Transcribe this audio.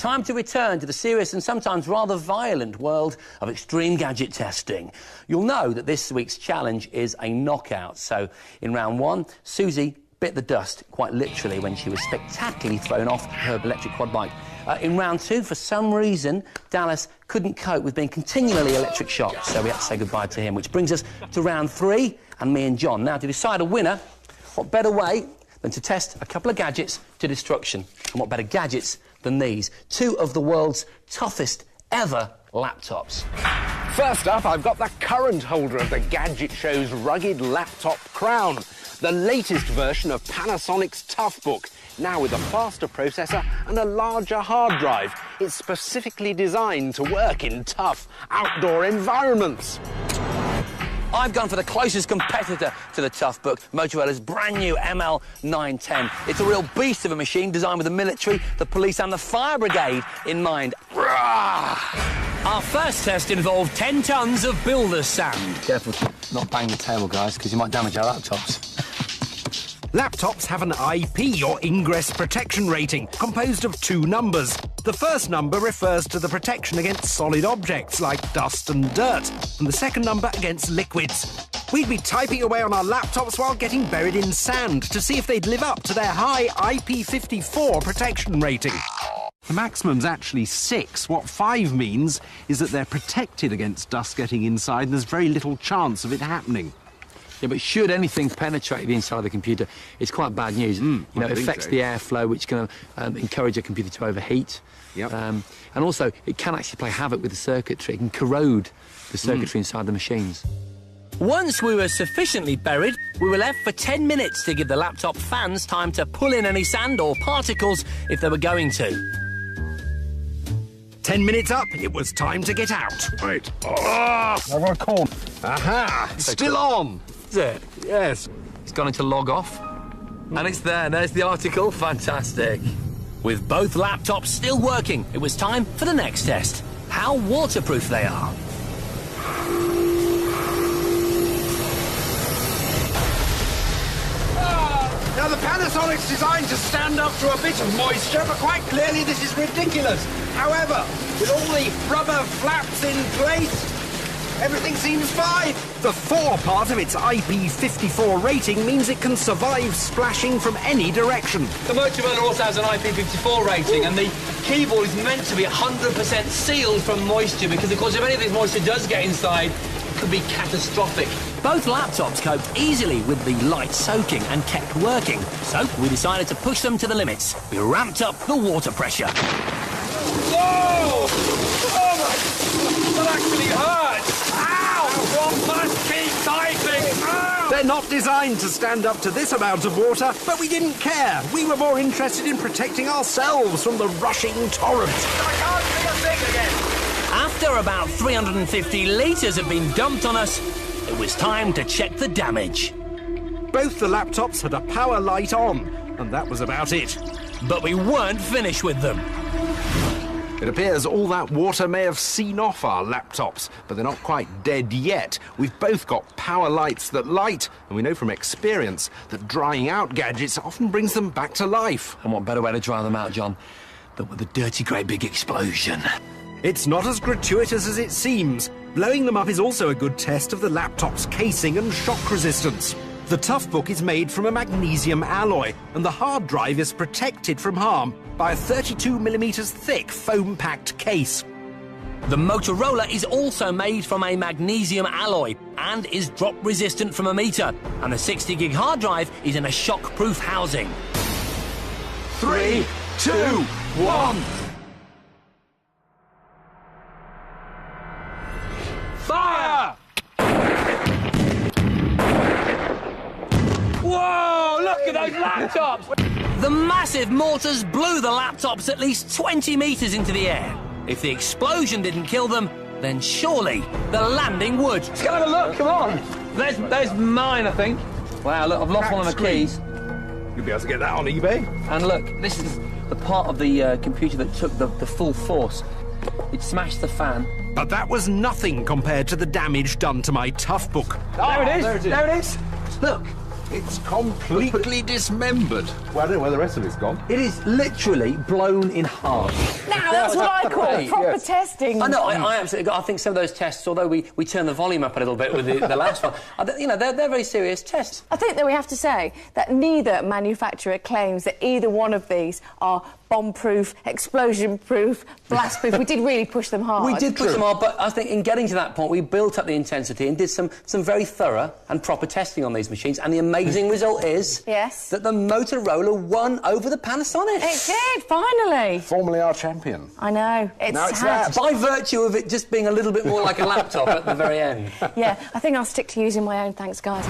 time to return to the serious and sometimes rather violent world of extreme gadget testing. You'll know that this week's challenge is a knockout. So, in round one, Susie bit the dust, quite literally, when she was spectacularly thrown off her electric quad bike. In round two, for some reason, Dallas couldn't cope with being continually electric shocked, so we had to say goodbye to him, which brings us to round three, and me and John. Now, to decide a winner, what better way than to test a couple of gadgets to destruction? And what better gadgets than these? Two of the world's toughest ever laptops. First up, I've got the current holder of the Gadget Show's rugged laptop crown, the latest version of Panasonic's Toughbook, now with a faster processor and a larger hard drive. It's specifically designed to work in tough outdoor environments. I've gone for the closest competitor to the Toughbook, Motorola's brand new ML910. It's a real beast of a machine designed with the military, the police and the fire brigade in mind. Our first test involved 10 tons of builder's sand. Careful to not bang the table, guys, because you might damage our laptops. Laptops have an IP, or ingress protection rating, composed of two numbers. The first number refers to the protection against solid objects like dust and dirt, and the second number against liquids. We'd be typing away on our laptops while getting buried in sand to see if they'd live up to their high IP54 protection rating. The maximum's actually 6. What 5 means is that they're protected against dust getting inside and there's very little chance of it happening. Yeah, but should anything penetrate the inside of the computer, it's quite bad news. You know, it affects the airflow, which can encourage a computer to overheat. Yep. And also, it can actually play havoc with the circuitry. It can corrode the circuitry inside the machines. Once we were sufficiently buried, we were left for 10 minutes to give the laptop fans time to pull in any sand or particles if they were going to. 10 minutes up, it was time to get out. Right. I've got a call. Aha! It's still on. Is it? Yes. It's gone into log off. And it's there. There's the article. Fantastic. With both laptops still working, it was time for the next test. How waterproof they are. Now, the Panasonic's designed to stand up to a bit of moisture, but quite clearly this is ridiculous. However, with all the rubber flaps in place, everything seems fine. The 4 part of its IP54 rating means it can survive splashing from any direction. The Motorola also has an IP54 rating, and the keyboard is meant to be 100% sealed from moisture, because, of course, if any of this moisture does get inside, it could be catastrophic. Both laptops coped easily with the light soaking and kept working, so we decided to push them to the limits. We ramped up the water pressure. Whoa! Oh, my... That actually hurts! Ow! One must keep typing! Ow! They're not designed to stand up to this amount of water, but we didn't care. We were more interested in protecting ourselves from the rushing torrent. I can't see a thing again! After about 350 litres had been dumped on us, it was time to check the damage. Both the laptops had a power light on, and that was about it. But we weren't finished with them. It appears all that water may have seen off our laptops, but they're not quite dead yet. We've both got power lights that light, and we know from experience that drying out gadgets often brings them back to life. And what better way to dry them out, John, than with a dirty, great big explosion? It's not as gratuitous as it seems. Blowing them up is also a good test of the laptop's casing and shock resistance. The Toughbook is made from a magnesium alloy, and the hard drive is protected from harm by a 32mm thick foam-packed case. The Motorola is also made from a magnesium alloy and is drop-resistant from a meter, and the 60GB hard drive is in a shock-proof housing. 3, 2, 1... Fire! Whoa! Look at those laptops! The massive mortars blew the laptops at least 20 metres into the air. If the explosion didn't kill them, then surely the landing would. Let's go have a look, come on! There's mine, I think. Wow, look, I've lost one of the keys. You'll be able to get that on eBay. And look, this is the part of the computer that took the full force. It smashed the fan. But that was nothing compared to the damage done to my Toughbook. There it is! There it is! Look, It's completely dismembered. Well, I don't know where the rest of it's gone. It is literally blown in half. Now, that's what I call Great, proper yes. testing. I know, I absolutely. I think some of those tests, although we turned the volume up a little bit with the last one, you know, they're very serious tests. I think that we have to say that neither manufacturer claims that either one of these are bomb-proof, explosion-proof, blast-proof. We did really push them hard. We did push them hard, but I think in getting to that point, we built up the intensity and did some very thorough and proper testing on these machines, and the amazing result is that the Motorola won over the Panasonic. It did, finally. Formerly our champion. I know. Now it's sad. that. By virtue of it just being a little bit more like a laptop at the very end. Yeah, I think I'll stick to using my own, thanks, guys.